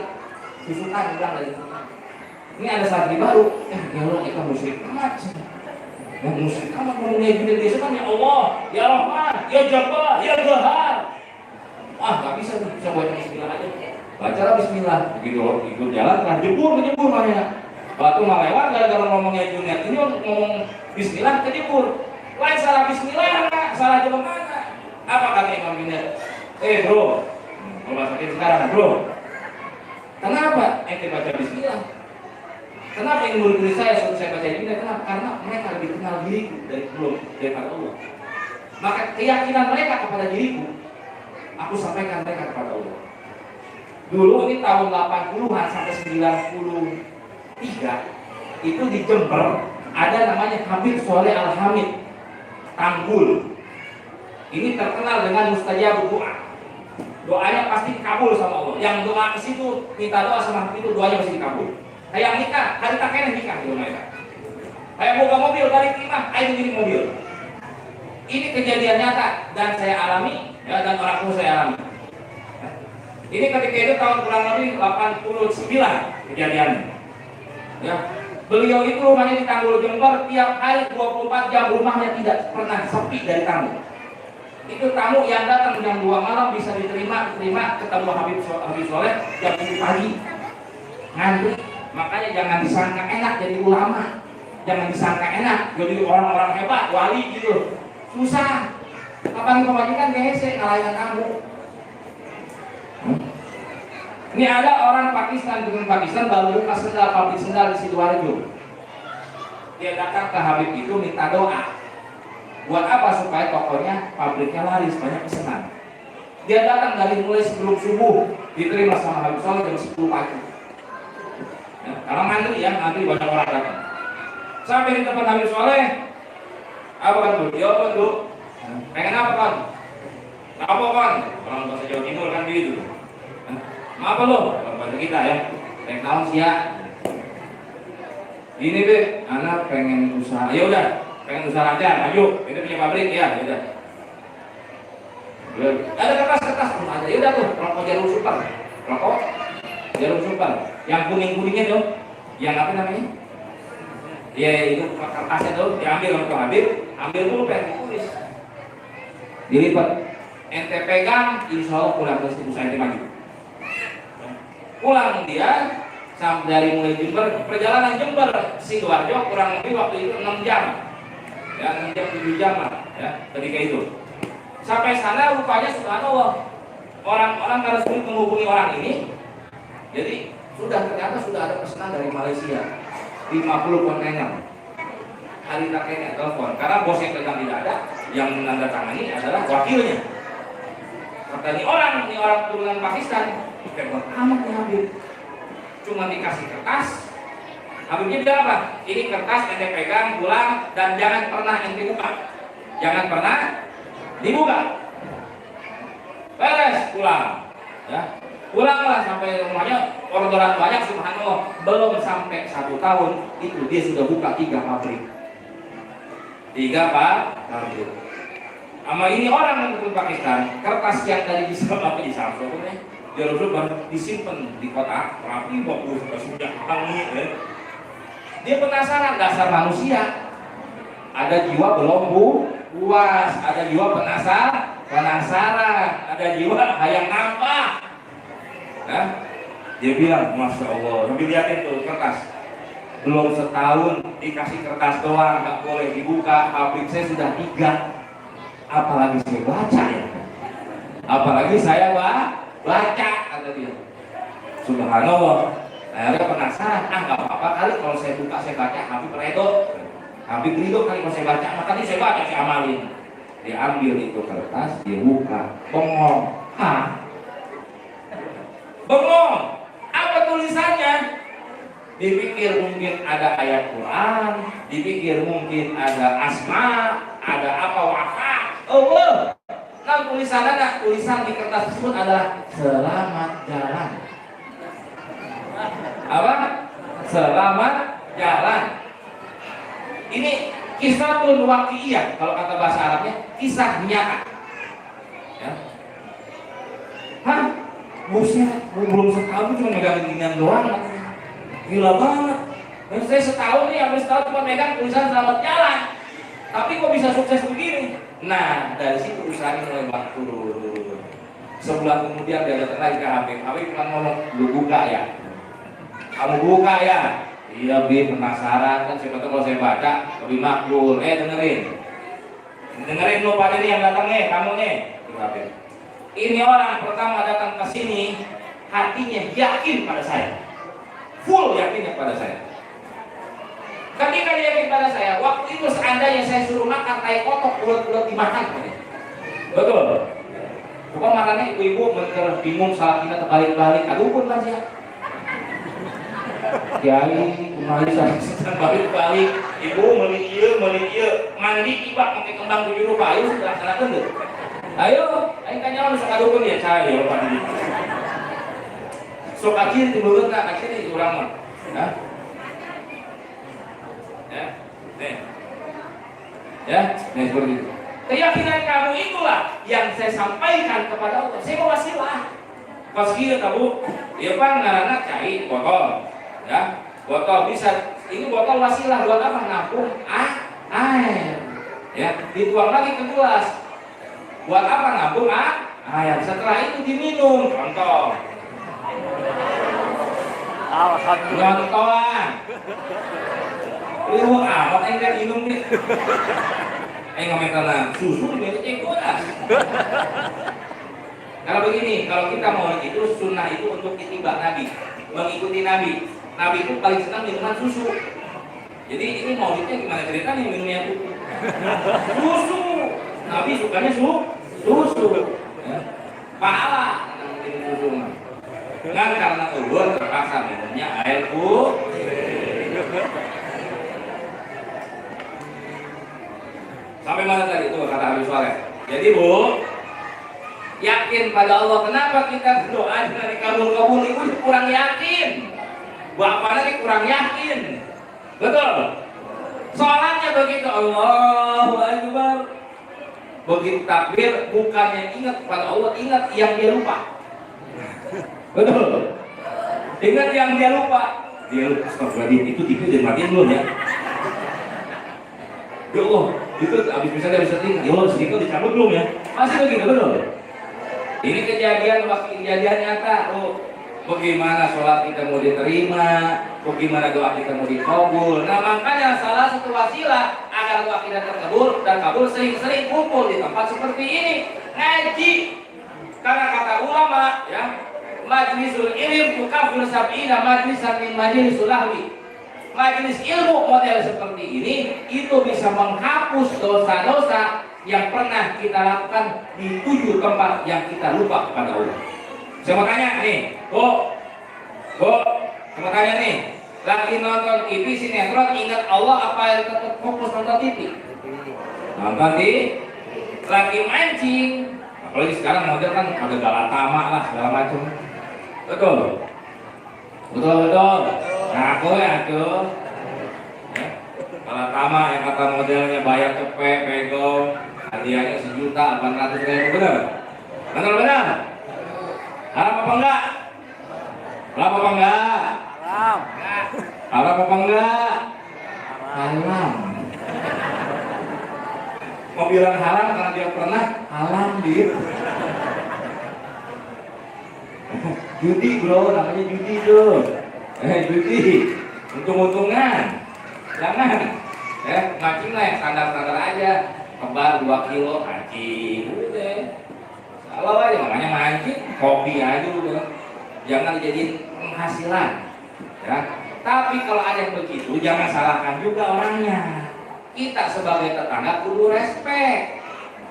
susukan nyebrang dari sana. Ini ada santri baru, ya Allah, kita musyrik amat sih. Yang musyrik amat ngomongnya Junaid biasa kan ya Allah, ya Rahman, ya Jabbar, ya Qahhar. Ah, nggak bisa nih, bisa baca Bismillah aja. Bacalah Bismillah, begitu ikut jalan, kan jebur namanya. Batu mah lewat gara-gara ngomongnya Junaid ini ngomong Bismillah kejebur. Lain salah Bismillah, salah jalan mana? Apa kata Imam Junaid? Bro, mau masakin sekarang bro. Kenapa ente baca Bismillah? Kenapa yang murid-murid saya suruh saya baca Junaid? Kenapa? Karena mereka lebih kenal diriku daripada Allah. Maka keyakinan mereka kepada diriku, aku sampaikan mereka kepada Allah. Dulu ini tahun 80-an sampai 93 itu di Jember ada namanya Habib Soleh Al-Hamid Tanggul. Ini terkenal dengan mustajab doa. Doanya pasti kabul sama Allah. Yang doa ke situ minta doa sama itu doanya pasti dikabul. Kayak nikah, hari tak kena nikah di rumah mereka. Kayak buka mobil dari terima, ayo jadi mobil. Ini kejadian nyata dan saya alami, ya, dan orang tua saya alami. Ini ketika itu tahun kurang lebih 89 kejadiannya. Ya, beliau itu rumahnya di Tanggul Jember, tiap hari 24 jam rumahnya tidak pernah sepi dari tamu. Itu tamu yang datang jam 2 malam bisa diterima ketemu Habib Soleh jam 7 pagi. Ngantri. Makanya jangan disangka enak jadi ulama. Jangan disangka enak jadi orang-orang hebat, wali gitu. Susah. Kapan kebajikan gehese ngalahin kamu. Ini ada orang Pakistan dengan Pakistan baru buka sendal, pabrik sendal di Sidoarjo. Dia datang ke Habib itu minta doa. Buat apa? Supaya tokonya, pabriknya laris, banyak pesanan. Dia datang dari mulai sebelum subuh, diterima sama Habib Soleh jam 10 pagi. Ya, kalau ngantri ya, ngantri banyak orang datang. Sampai di tempat Habib Soleh, apa kan bu? Ya apa bu? Pengen apa kan? Apa kan? Orang bahasa Jawa Timur kan gitu. Apa lo? Orang bahasa kita ya. Pengen tahun siap. Ini be, anak pengen usaha. Ya udah. Pengen usaha aja, maju. Itu punya pabrik ya, udah. Ada kertas pun ada. Ya udah tuh, rokok jarum super. Rokok jarum super. Yang kuning-kuningnya tuh, yang apa namanya? Ya itu kertasnya tuh, diambil untuk Habib, ambil dulu pengen ditulis. Dilipat. Ente pegang, insya Allah pulang ke usaha ente maju. Pulang dia sampai dari mulai Jember, perjalanan Jember Sidoarjo kurang lebih waktu itu 6 jam. Ya, 6 jam 7 jam lah, ya, ketika itu. Sampai sana rupanya subhanallah, orang-orang karena sulit menghubungi orang ini, jadi ternyata sudah ada pesanan dari Malaysia 50 kontainer. Hari tak kena telepon, karena bos yang pegang tidak ada, yang menandatangani adalah wakilnya. Kata ini orang turunan Pakistan, hebat amat nih Habib. Cuma dikasih kertas. Habibnya bilang apa? Ini kertas ente pegang, pulang, dan jangan pernah ente buka. Jangan pernah dibuka. Beres, pulang. Ya. Pulanglah sampai rumahnya, orderan banyak subhanallah. Belum sampai 1 tahun, itu dia sudah buka 3 pabrik. 3 pabrik. Sama ini orang yang ke Pakistan, kertas yang tadi di Samsung, jarum baru disimpan di kotak, rapi, bagus, sudah hangi. Dia penasaran, dasar manusia. Ada jiwa belum puas, ada jiwa penasaran, ada jiwa hayang nambah. Nah, dia bilang, Masya Allah, tapi lihatin tuh kertas. Belum setahun dikasih kertas doang, nggak boleh dibuka. Pabrik saya sudah 3. Apalagi saya baca ya. Apalagi saya baca, kata dia. Subhanallah. Akhirnya penasaran, nggak apa-apa kali kalau saya buka, saya baca, Habib ridho kali kalau saya baca, makanya saya baca, saya amalin. Diambil itu kertas, dibuka, bengong. Bengong. Apa tulisannya? Dipikir mungkin ada ayat Quran, dipikir mungkin ada asma, ada apa wafat. Allah. Nah tulisan di kertas tersebut adalah selamat jalan. Apa? Selamat jalan. Ini kisah waqi'iyah, kalau kata bahasa Arabnya kisah nyata. Ya. buset, belum setahun cuma megang ginian doang. Gila banget. Dan saya setahun nih, habis setahun cuma megang tulisan selamat jalan. Tapi kok bisa sukses begini? Nah, dari situ usahanya mulai turun. Sebulan kemudian dia datang lagi ke Habib. Habib cuma ngomong, lu buka ya? Kamu buka ya? Iya, Bib, penasaran kan siapa tahu kalau saya baca lebih makbul. Dengerin lu pada nih yang datang nih, kamu nih. Habib. Ini orang pertama datang ke sini, hatinya yakin pada saya. Full yakinnya pada saya. Ketika dia yakin pada saya, waktu itu seandainya saya suruh makan tai kotok bulat-bulat dimakan. Betul. Bukan makannya ibu-ibu bingung salah kita terbalik-balik. Aduh pun mas ya. Kiai, kemarin saya sedang balik-balik. Ibu melik mandi ibak pakai kembang 7 rupa. Ayo laksanakan deh. Ayo tanya orang sok adukun ya saya ya Pak. Sok kacir timbulkan tak kacir di urang mah. Ya, seperti itu. Keyakinan kamu itulah yang saya sampaikan kepada Allah. Saya mau wasilah. Pas kira kamu, ya Pak ngarana cai botol, ya botol bisa. Ini botol wasilah buat apa? Nampung air. Ya, dituang lagi ke gelas. Buat apa nampung air? Setelah itu diminum. Contoh. Contohan. Lu amat enggak minum nih. Ngomong tentang susu di gelas. Kalau begini, kalau kita mau itu sunnah itu untuk itibak Nabi, mengikuti Nabi. Nabi itu paling senang minuman susu. Jadi ini maulidnya gimana ceritanya minumnya susu. Nabi sukanya susu. Ya. Pahala minum susu. Kan karena ulur terpaksa minumnya air putih. Sampai mana tadi itu kata Habib Soleh. Jadi Bu, yakin pada Allah. Kenapa kita berdoa dengan dikabul-kabul? Ibu kurang yakin. Bapak lagi kurang yakin. Betul. Sholatnya begitu Allahu Akbar. Begitu takbir, bukannya ingat pada Allah, ingat yang dia lupa. Betul. Ingat yang dia lupa. Dia lupa. Astagfirullahaladzim, itu TV udah matiin belum ya? Ya Allah, itu habis misalnya bisa tinggal. Ya Allah, sedikit dicabut belum ya? Masih begitu, betul. Ini kejadian nyata. Oh, bagaimana sholat kita mau diterima, bagaimana doa kita mau dikabul. Nah makanya salah satu wasilah agar doa kita terkabul dan kabul sering-sering kumpul di tempat seperti ini, ngaji. Karena kata ulama, ya, majlisul ilm tukafir sab'ina majlisan min majlisul lahwi. Majelis ilmu model seperti ini itu bisa menghapus dosa-dosa yang pernah kita lakukan di 7 tempat yang kita lupa kepada Allah. Saya mau tanya nih, Bu, saya mau tanya nih, lagi nonton TV sinetron ingat Allah apa yang tetap fokus nonton TV? Nonton di, lagi mancing, apalagi sekarang model kan ada galatama lah segala macam, betul. Nah, aku ya tuh. Kalau Tama yang kata modelnya bayar cepet, pegong, hadiahnya 1.800.000, benar? Benar? Harap apa enggak? Harap apa enggak? Harap apa enggak? Haram. Mau bilang haram karena dia pernah haram gitu. Judi bro, namanya judi tuh. Judi, untung-untungan. Jangan, mancing lah yang standar-standar aja. Kembar 2 kilo, mancing. Udah. Kalau aja namanya mancing, kopi aja udah. Jangan dijadiin penghasilan. Ya. Tapi kalau ada yang begitu, jangan salahkan juga orangnya. Kita sebagai tetangga kudu respect.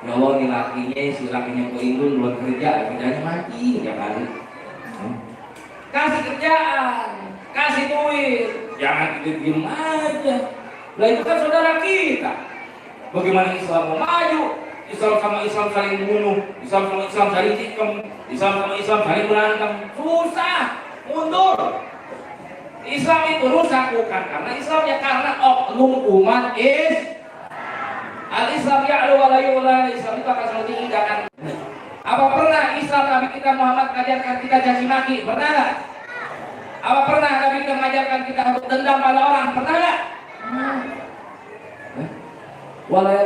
Ya Allah, nih lakinya, si lakinya keindun buat kerja, kerjanya mancing, jangan. Kasih kerjaan, kasih duit, jangan kita diem aja. Lah itu kan saudara kita. Bagaimana Islam mau maju? Islam sama Islam saling bunuh, Islam sama Islam saling tikam, Islam sama Islam saling berantem. Susah, mundur. Islam itu rusak bukan karena Islamnya, karena oknum umat Al-Islam ya'lu wa la yu'la. Islam itu akan selalu tinggi, Apa pernah Islam Nabi kita Muhammad mengajarkan kita caci maki? Pernah nggak? Apa pernah Nabi kita mengajarkan kita untuk dendam pada orang? Pernah nggak? Wala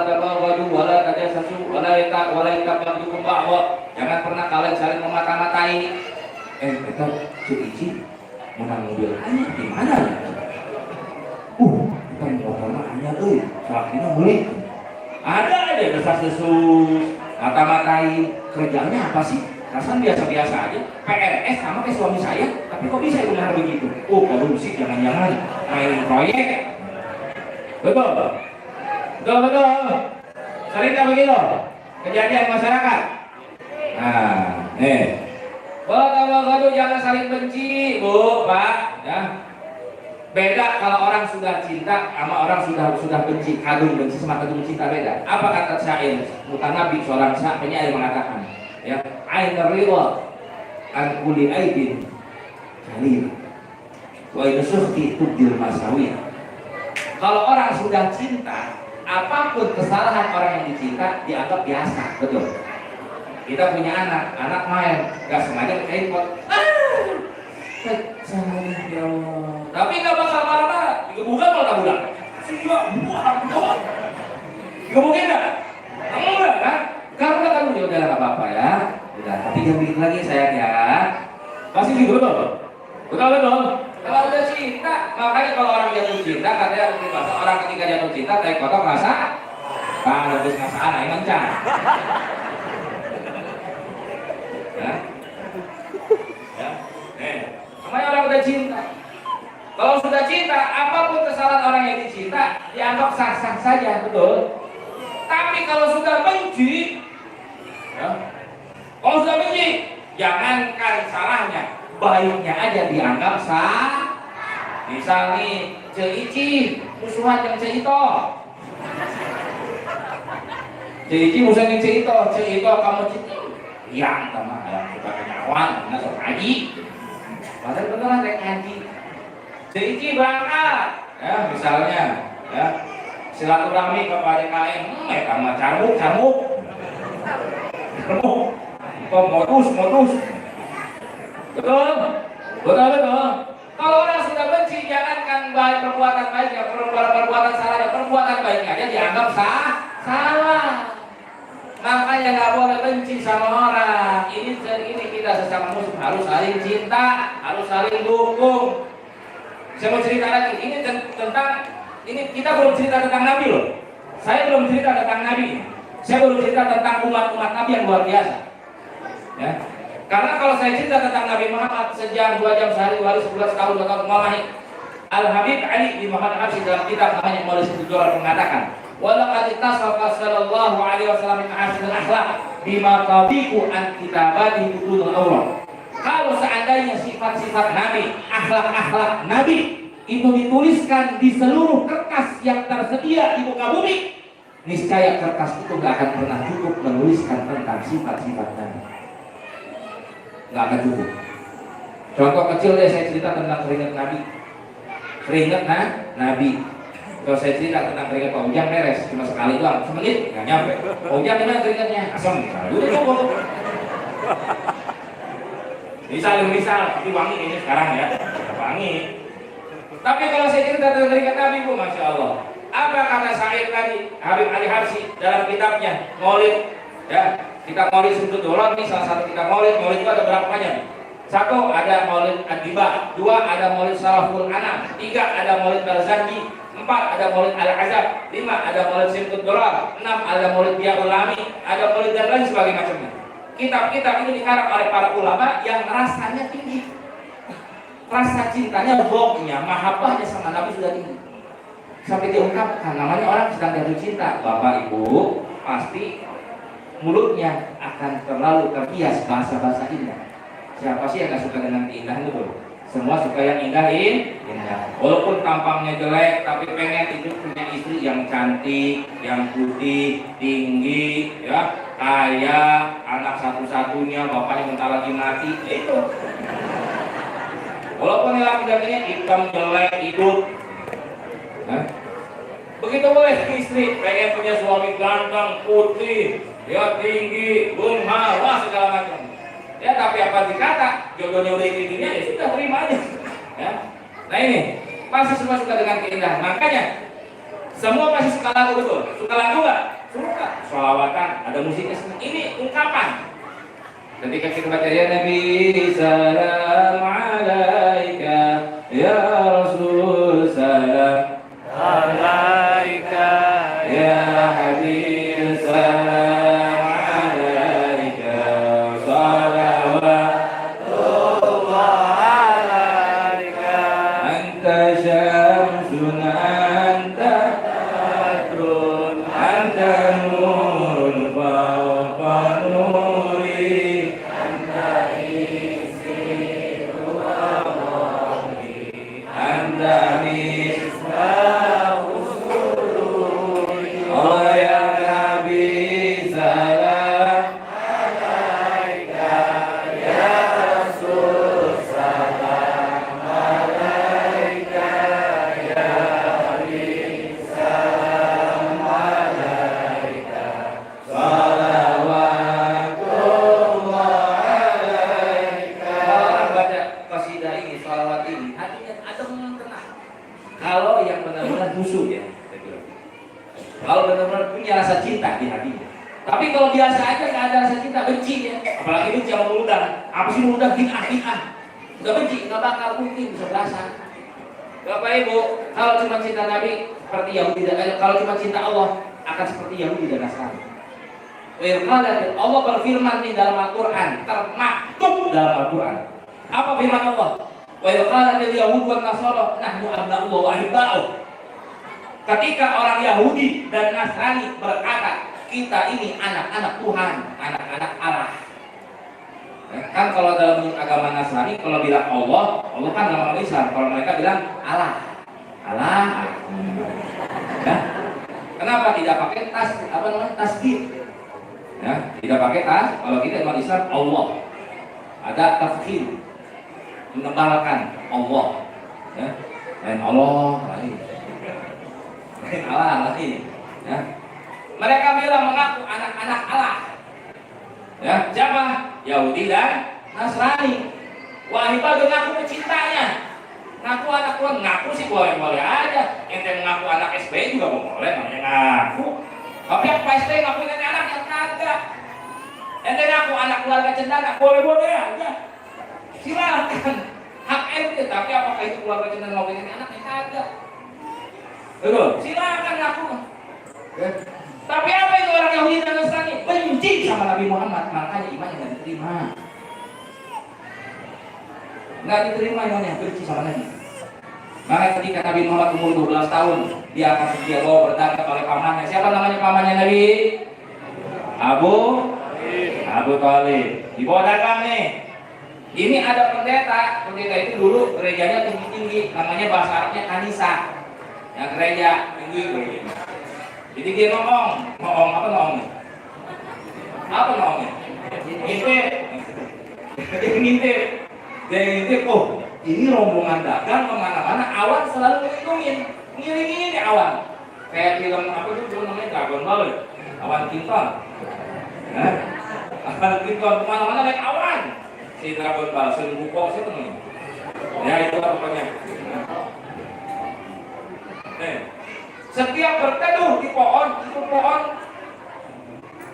tabaghadu wala tajassasu wala yattabi'ukum ba'd. Jangan pernah kalian saling memata-matai. Kita cici menang mobil. Di mana ya? Kita mau sama hanya sakinya boleh. Ada aja desas-desus, mata-matai. Kerjanya apa sih? Rasanya biasa-biasa aja. PRS sama kayak suami saya, tapi kok bisa benar begitu? Korupsi jangan-jangan main proyek. Betul. Sering nggak begitu kejadian masyarakat? Nah, kalau jangan saling benci, Bu, Pak, ya. Beda kalau orang sudah cinta sama orang sudah benci, kadung benci sama kadung cinta beda. Apa kata syair Mutanabi, seorang penyair mengatakan, ya, aina ridha an kulli aibin kalim wa in sukhti tubdil masawiyah. Kalau orang sudah cinta, apapun kesalahan orang yang dicinta dianggap biasa, betul. Kita punya anak main, nggak sengaja kayak pot, tapi nggak bakal marah-marah, digebukan kalau tak budak, digebukin nggak? Enggak kan? Karena kan udah nggak apa-apa ya, udah. Tapi jangan bikin lagi sayang ya, pasti gitu betul. Kalau udah cinta, makanya kalau orang jatuh cinta, katanya orang ketika jatuh cinta, kayak kotor rasa, habis ngerasa anak yang mencan. Namanya orang udah cinta. Kalau sudah cinta, apapun kesalahan orang yang dicinta dianggap sah-sah saja, betul. Tapi kalau sudah benci, jangankan salahnya, baiknya aja dianggap sah. Misal nih, Ceici musuhan yang Ceito. Ceici musuhan yang Ceito kamu cinta. Yang sama yang suka kenyawan, nggak suka ngaji. Padahal beneran kayak ngaji. Ceici berangkat, ya misalnya, ya silaturahmi kepada KM, sama carbuk. Modus. Betul. Kalau orang sudah benci, jangankan baik perbuatan baiknya, perbuatan salahnya, perbuatan baiknya aja dianggap salah. Makanya nggak boleh benci sama orang. Ini kita sesama muslim harus saling cinta, harus saling dukung. Saya mau cerita lagi. Ini tentang ini kita belum cerita tentang Nabi loh. Saya belum cerita tentang Nabi. Saya belum cerita tentang umat Nabi yang luar biasa. Ya. Karena kalau saya cerita tentang Nabi Muhammad sejam, 2 jam, sehari, 2 hari, sebulan, setahun, 2 tahun, ngomongin Al-Habib Ali bin Muhammad Habsyi dalam kitab namanya Maulid Sujud mengatakan, walaqad ittasafa sallallahu alaihi wasallam min ahsanil akhlaq bima tabiqu an kitabati tudul awra. Kalau seandainya sifat-sifat Nabi, akhlak-akhlak Nabi itu dituliskan di seluruh kertas yang tersedia di muka bumi, niscaya kertas itu gak akan pernah cukup menuliskan tentang sifat-sifat Nabi. Gak akan cukup. Contoh kecil deh, saya cerita tentang keringat Nabi. Keringat Nabi. Kalau saya cerita tentang keringat Pak Ujang beres, cuma sekali doang, semenit nggak nyampe. Pak Ujang gimana keringatnya? Asam. Udah cukup. Misal, tapi wangi ini sekarang ya, wangi. Tapi kalau saya cerita tentang keringat Nabi, Bu, masya Allah. Apa kata syair tadi Habib Ali Habsyi dalam kitabnya Maulid? Ya, kitab Maulid Sujud Doron ini salah satu kitab Maulid. Maulid itu ada berapa banyak? 1 ada Maulid Ad-Dibah, 2 ada Maulid Salaful Anam, 3 ada Maulid Barzanji, 4 ada Maulid Al-Azab, 5 ada Maulid Sujud Doron, 6 ada Maulid Diyaul Lami, ada Maulid dan lain sebagainya macamnya. Kitab-kitab ini dikarang oleh para ulama yang rasanya tinggi. Rasa cintanya, blognya, mahabbahnya sama Nabi sudah tinggi. Sampai diungkapkan, namanya orang sedang jatuh cinta. Bapak Ibu pasti mulutnya akan terlalu terhias bahasa-bahasa indah. Siapa sih yang gak suka dengan keindahan itu? Semua suka yang indah. Walaupun tampangnya jelek, tapi pengen itu punya istri yang cantik, yang putih, tinggi, ya, kaya, anak satu-satunya, bapaknya bentar lagi mati. Itu. Walaupun laki-lakinya hitam, jelek, hidup. Begitu boleh istri pengen punya suami ganteng, putih, ya tinggi, bunga, wah segala macam. Ya tapi apa dikata, jodohnya udah ini ya sudah terima aja. Ya. Nah ini pasti semua suka dengan keindahan. Makanya semua pasti suka lagu, betul. Suka lagu nggak? Suka. Sholawatan, ada musiknya. Ini ungkapan. Ketika kita baca ya Nabi salam alaika ya Rasul salam alaika ya Habib salam alaika salawatullah alaika anta syamsun anta badrun anta nurun fawqa nuri Tapi kalau biasa aja nggak ada rasa cinta, benci ya. Apalagi benci sama meludang. Apa sih meludang? Bid'ah. Udah benci, nggak bakal mungkin bisa berasa. Bapak Ibu, kalau cuma cinta Nabi seperti Yahudi dan kalau cuma cinta Allah akan seperti Yahudi dan Nasrani. Allah berfirman di dalam Al-Quran, termaktub dalam Al-Quran. Apa firman Allah? Wa qalatil yahud wan nasara nahnu abna'ullah wa ahibba'uh. Ketika orang Yahudi dan Nasrani berkata, kita ini anak-anak Tuhan, anak-anak Allah. Kan kalau dalam agama Nasrani kalau bilang Allah kan nama Islam. Kalau mereka bilang Allah. Ya. Kenapa tidak pakai tasdid? Ya, tidak pakai tas. Kalau kita umat Islam Allah. Ada tafkhim. Menebalkan Allah. Ya. Dan Allah lain. Allah lain. Ya. Mereka bilang mengaku anak-anak Allah. Ya, siapa? Yahudi dan Nasrani. Wahibah mengaku pencintanya. Ngaku anak Tuhan, ngaku sih boleh-boleh aja. Ente mengaku anak SBY juga boleh, namanya ngaku. Tapi yang SBY ngaku ini anak yang kagak. Ente ngaku anak keluarga cendana, boleh-boleh aja. Silakan. Hak ente, tapi apakah itu keluarga cendana ngaku ini anak yang kagak? Betul. Silakan ngaku. Ya. Tapi apa itu orang Yahudi dan Nasrani? Benci sama Nabi Muhammad, makanya imannya nggak diterima. Nggak diterima imannya, benci sama Nabi. Maka ketika Nabi Muhammad umur 12 tahun, dia akan setia bawa berdagang oleh pamannya. Siapa namanya pamannya Nabi? Abu Thalib. Dibawa dagang nih. Ini ada pendeta itu dulu gerejanya tinggi-tinggi, namanya bahasa Arabnya Kanisa. Yang gereja tinggi begitu. Jadi dia ngomong apa ngomongnya? Apa ngomongnya? Ngintip. Dia ngintip, oh ini rombongan dagang kemana-mana, awan selalu ngelindungin, ngiringin nih awan. Kayak film apa itu dulu namanya Dragon Ball, awan Kinton. Awan Kinton kemana-mana naik awan. Si Dragon Ball, si Bukong siapa namanya? Ya itu pokoknya. Setiap berteduh di pohon, itu pohon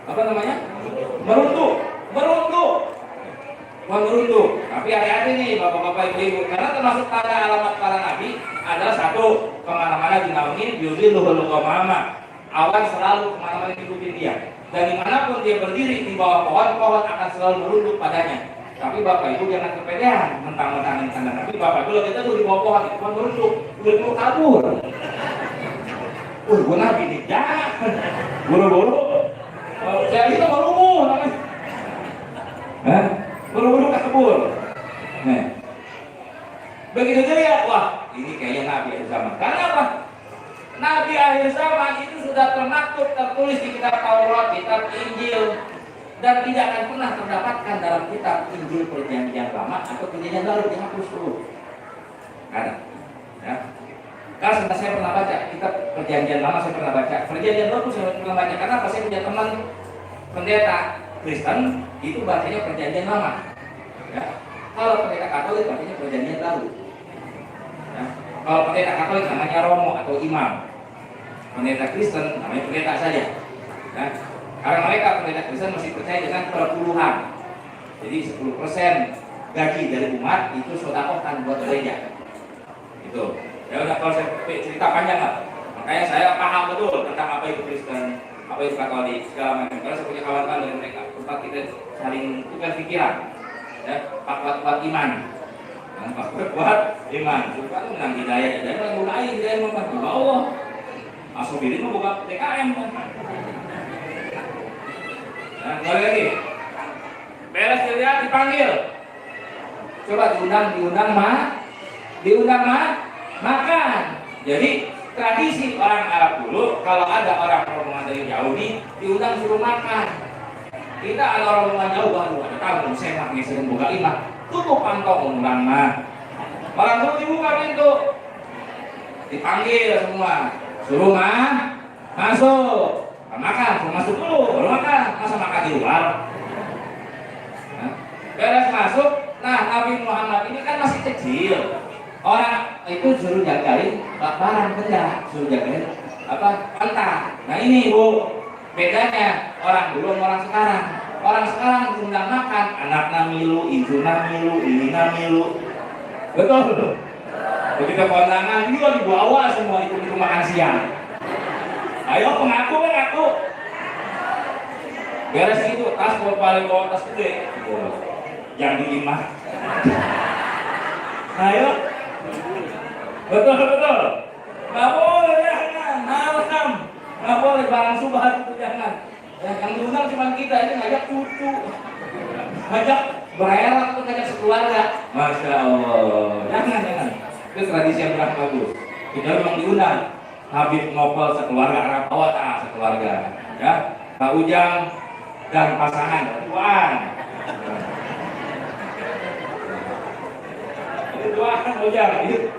apa namanya? Meruntuh. Tapi hati-hati nih bapak-bapak ibu-ibu, karena termasuk tanda alamat para nabi adalah satu, kemana-mana dinaungi, yudhilluhul ghamama. Awan selalu kemana-mana ngikutin dia. Dan dimanapun dia berdiri di bawah pohon akan selalu merunduk padanya. Tapi bapak ibu jangan kepedean, mentang-mentangin tanda nabi. Bapak ibu lagi teduh di bawah pohon merunduk, udah kabur. Gue nabi nih, jangan buru-buru. Saya itu baru namanya. Buru-buru kabur. Begitu dilihat, wah ini kayaknya nabi akhir zaman. Karena apa? Nabi akhir zaman itu sudah termaktub, tertulis di kitab Taurat, kitab Injil, dan tidak akan pernah terdapatkan dalam kitab Injil Perjanjian Lama atau Perjanjian Baru dihapus dulu. Karena, ya. Karena saya pernah baca kitab Perjanjian Lama, saya pernah baca Perjanjian Baru, saya pernah baca. Karena apa? Saya punya teman pendeta Kristen itu bacanya perjanjian lama. Ya. Kalau pendeta Katolik bacanya perjanjian baru. Ya. Kalau pendeta Katolik namanya romo atau imam. Pendeta Kristen namanya pendeta saja. Ya. Karena mereka pendeta Kristen masih percaya dengan perpuluhan. Jadi 10% gaji dari umat itu sedekahkan buat gereja. Itu. Ya udah, kalau saya cerita panjang lah. Makanya saya paham betul tentang apa itu Kristen, apa itu Katolik, segala macam. Karena saya punya kawan-kawan dari mereka. Tempat kita saling tukar pikiran. Ya, kuat iman. Kuat iman. Suka tuh menang hidayah. Hidayah mulai hidayah membantu Allah. Masuk diri mau buka TKM kan. Nah, kembali lagi. Beres dilihat dipanggil. Coba diundang makan. Jadi tradisi orang Arab dulu kalau ada orang rombongan dari Yahudi diundang suruh makan. Kita ada rombongan jauh baru ada tamu semak nih sering buka imah. Tutup pantau undang mah. Orang dulu dibuka pintu. Dipanggil semua. Suruh masuk. Makan, suruh masuk dulu, baru makan. Masa makan di luar? Beres masuk, nah Nabi Muhammad ini kan masih kecil. Orang itu suruh jagain barang benda, suruh jagain pentah. Nah ini Bu, bedanya orang dulu sama orang sekarang. Orang sekarang diundang makan, anaknya milu, ibunya milu, ininya milu. Betul. Begitu kondangan juga dibawa semua itu makan siang. Ayo pengaku. Beres itu tas paling bawa tas gede. Yang di imah. Ayo. Betul. Nggak boleh jangan. Haram. Nggak boleh barang subhat itu jangan. Yang diundang cuma kita ini ngajak cucu. Ngajak berelak tuh ngajak sekeluarga. Masya Allah. Jangan. Itu tradisi yang kurang bagus. Kita memang diundang. Habib ngobrol sekeluarga Arab Awata sekeluarga. Ya. Pak Ujang dan pasangan tuan. Tuan Ujang itu.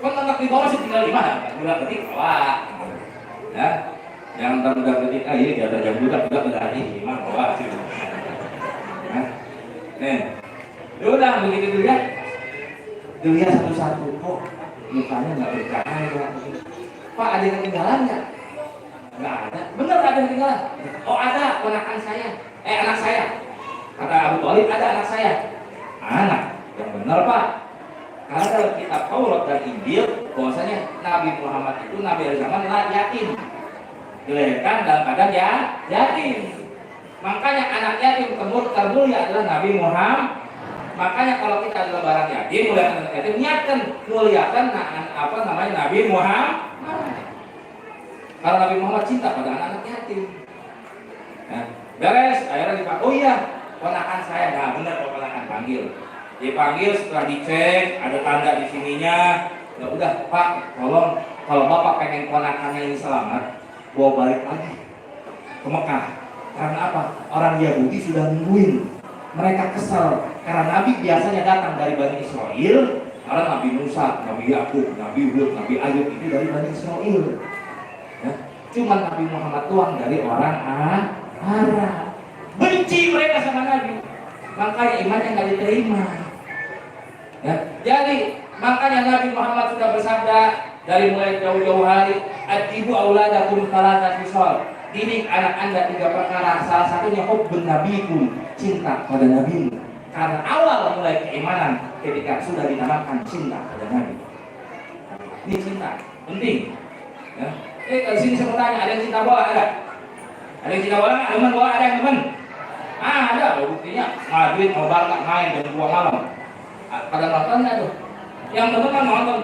Kan anak di bawah sih tinggal di mana? Bulan ketik bawa. Ya. Yang bulan ketik ini di atas jam budak juga udah di mana bawa sih. Nih. Udah begitu dilihat. Dilihat satu-satu kok mukanya enggak bercahaya. Pak, ada yang ketinggalan nggak? Nggak ada. Bener ada yang ketinggalan? Oh ada, ponakan saya. Anak saya. Kata Abu Thalib, ada anak saya. Anak? Yang bener Pak. Karena dalam kitab Taurat dan Injil, bahwasanya Nabi Muhammad itu Nabi dari zaman yatim. Dilahirkan dalam keadaan yatim. Makanya anak yatim termulia adalah Nabi Muhammad. Makanya kalau kita adalah barang yatim, muliakan anak yatim, niatkan muliakan Nabi Muhammad. Karena Nabi Muhammad cinta pada anak-anak yatim. Nah, beres, akhirnya dipanggil. Oh iya, ponakan saya. Nah benar, ponakan panggil. Dipanggil setelah dicek, ada tanda di sininya. Ya udah Pak, tolong kalau Bapak pengen ponakannya ini selamat, bawa balik lagi ke Mekah. Karena apa? Orang Yahudi sudah nungguin. Mereka kesal karena Nabi biasanya datang dari Bani Israel. Karena Nabi Musa, Nabi Yakub, Nabi Hud, Nabi Ayub itu dari Bani Israel. Ya. Cuma Nabi Muhammad doang dari orang Arab. Benci mereka sama Nabi. Makanya imannya nggak diterima. Ya. Jadi makanya Nabi Muhammad sudah bersabda dari mulai jauh-jauh hari, adibu auladakum salasa fisal. Didik anak anda 3 perkara. Salah satunya hubbun nabikum, cinta pada Nabi. Karena awal mulai keimanan ketika sudah ditanamkan cinta pada Nabi. Ini cinta penting. Ya. Di sini saya bertanya, ada yang cinta bola ada? Ada yang cinta bola nggak? Teman bola ada yang teman? Ada. Buktinya Madrid mau Barca main jam 2 malam. Pada nonton nggak tuh? Yang teman kan nonton.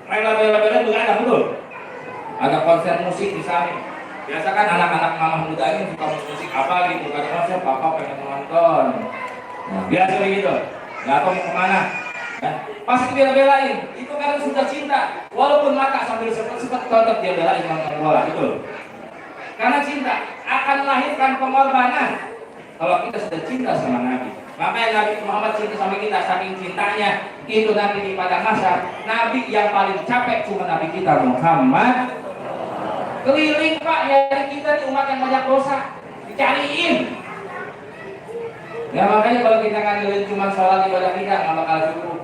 Rela-rela juga ada betul. Ada konser musik di sana. Biasa kan anak-anak mama muda ini suka musik apa gitu. Kata konser, papa pengen nonton. Nah, biasa begitu. Nggak tahu mau kemana. Ya, pasti bela-belain. Itu karena sudah cinta. Walaupun mata sambil sempat tetap dia belain nonton bola. Betul. Karena cinta akan melahirkan pengorbanan. Kalau kita sudah cinta sama Nabi. Makanya Nabi Muhammad cinta sama kita. Saking cintanya itu nanti di padang mahsyar. Nabi yang paling capek cuma Nabi kita Muhammad. Keliling Pak, ya kita di umat yang banyak dosa. dicariin. Ya makanya kalau kita ngandelin cuma sholat ibadah kita nggak bakal cukup.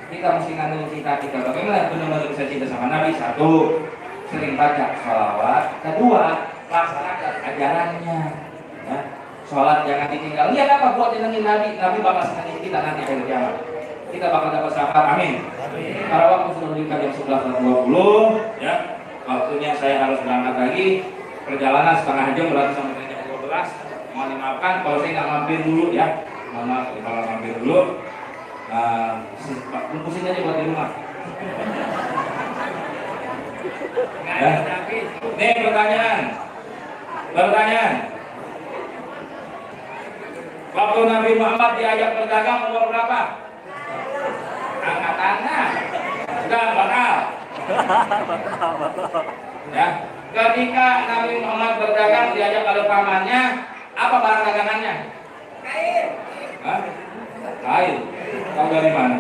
Kita mesti ngandelin kita. Bagaimana benar-benar bisa cinta sama Nabi? Satu, sering baca sholawat. Kedua, laksanakan ajarannya. Ya. Sholat jangan ditinggal. Lihat apa buat jenengin Nabi. Nabi bakal senangin kita nanti hari kiamat. Kita bakal dapat syafaat. Amin. Para waktu sudah menunjukkan jam 11.20 ya. Waktunya saya harus berangkat lagi. Perjalanan setengah jam berarti sampai jam 12. Mohon dimaafkan kalau saya nggak mampir dulu ya. Mohon maaf kalau mampir dulu. Bungkusin aja buat di rumah. Ya. Nih pertanyaan. Waktu Nabi Muhammad diajak berdagang umur berapa? Angkat tangan. Sudah batal. Ya. Ketika Nabi Muhammad berdagang diajak oleh pamannya, apa barang dagangannya? Kain. Hah? Kain. Tahu dari mana?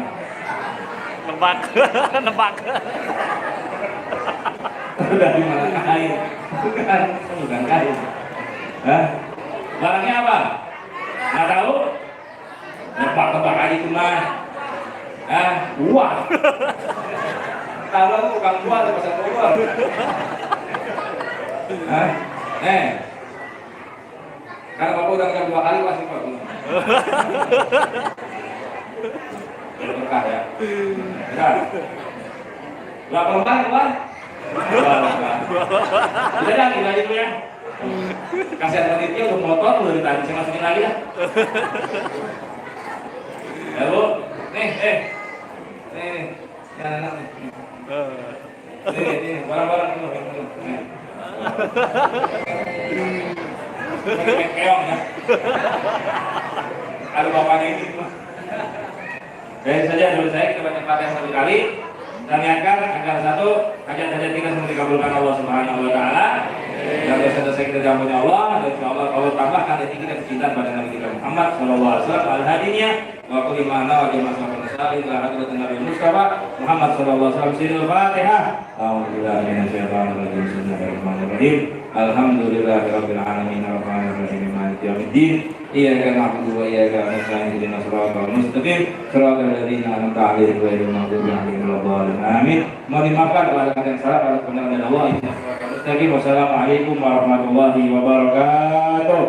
Nebak. Tahu dari mana kain? Bukan kain. Hah? Barangnya apa? Nggak tahu? Nebak aja cuma. Buah. Tahu itu bukan buah, itu pasal buah. Karena Bapak udah ngajak 2 kali pasti Pak. Berkah ya. Benar. Berapa lembar keluar? 2 lembar. Udah dah, ini aja dulu ya. Kasihan panitia udah motor, udah ditanya, saya masukin lagi ya. Ya Bu, nih, ya anak nih. Nih, barang-barang dulu. Keong ya. Ada bapaknya ini. Dari saja dulu saya kita baca Fatihah 1 kali. Dan niatkan agar satu hajat-hajat kita semua dikabulkan Allah Subhanahu Wa Taala. Dan dosa-dosa kita diampuni Allah. Dan insya Allah Allah tambahkan hati kita kecintaan pada Nabi kita Muhammad Sallallahu Alaihi Wasallam. Al-hadinya wa kulli ma'na wa jama'a sallallahu ila hadratin Nabi Mustafa Muhammad Sallallahu Alaihi Wasallam. Sirul Fatihah. Alhamdulillah minasyaitonir rajim. Bismillahirrahmanirrahim. Alhamdulillahirabbil alamin arrahmanir rahim maliki yaumiddin. Iyyaka na'budu wa iyyaka nasta'in ihdinas siratal mustaqim siratal ladzina an'amta 'alaihim ghairil maghdubi 'alaihim waladdallin. Amin. Mohon dimaafkan kalau ada yang salah pada kebenaran Allah. Mustaqim. Wassalamualaikum warahmatullahi wabarakatuh.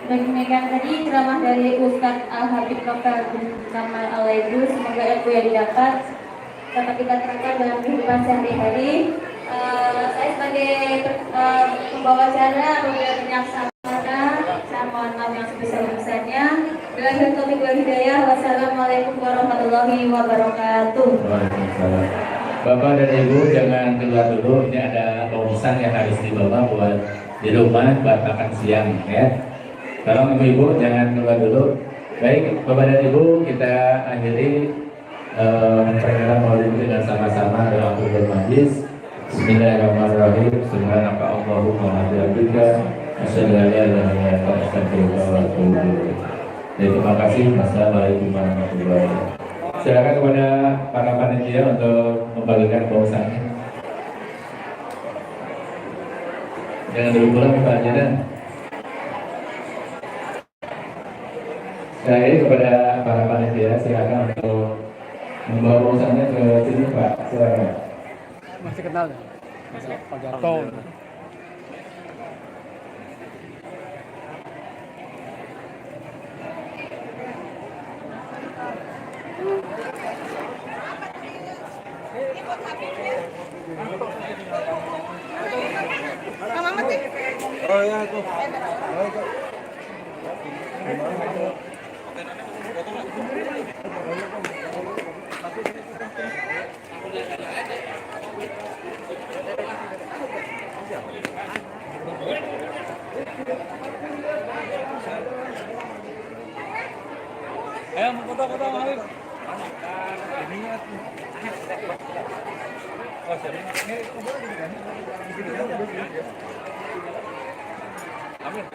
Demikian tadi ceramah dari Ustadz Al-Habib Novel bin Kamal Al-Aidu. Semoga ilmu yang didapat dapat kita terapkan dalam kehidupan sehari-hari. Saya sebagai pembawa acara apabila menyaksana, saya mohon maaf yang sebesar-besarnya. Billahi taufiq wal hidayah. Wassalamualaikum warahmatullahi wabarakatuh. Waalaikumsalam. Bapak dan Ibu jangan keluar dulu. Ini ada pemesan yang harus dibawa buat di rumah buat makan siang ya. Tolong Ibu jangan keluar dulu. Baik Bapak dan Ibu, kita akhiri perkenalan maulid dengan sama-sama doa majlis. Bismillahirrahmanirrahim. Subhanaka Allahumma wa bihamdika asyhadu an la ilaha illa anta astaghfiruka wa atubu ilaik. Terima kasih. Wassalamualaikum warahmatullahi wabarakatuh. Silakan kepada para panitia untuk membagikan pausannya. Jangan dulu pulang Pak Jadan. Saya kepada para panitia silakan untuk membawa pausannya ke sini Pak. Silakan. Masih kenal ya? Pak Jarto. Oh ya itu. Ayo foto-foto Habib. Ininya. Oh, siap. Ini kumpul di sini. Amin.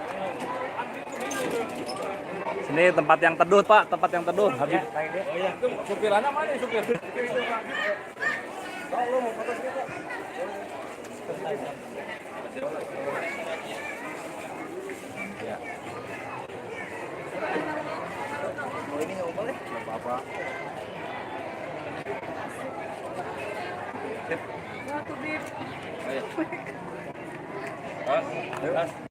Sini tempat yang teduh, Pak, tempat yang teduh. Habib. Oh iya. Supir anak mana supir? Ya. Ini nggak boleh. Nggak apa-apa. Sip. Ayo. Ah,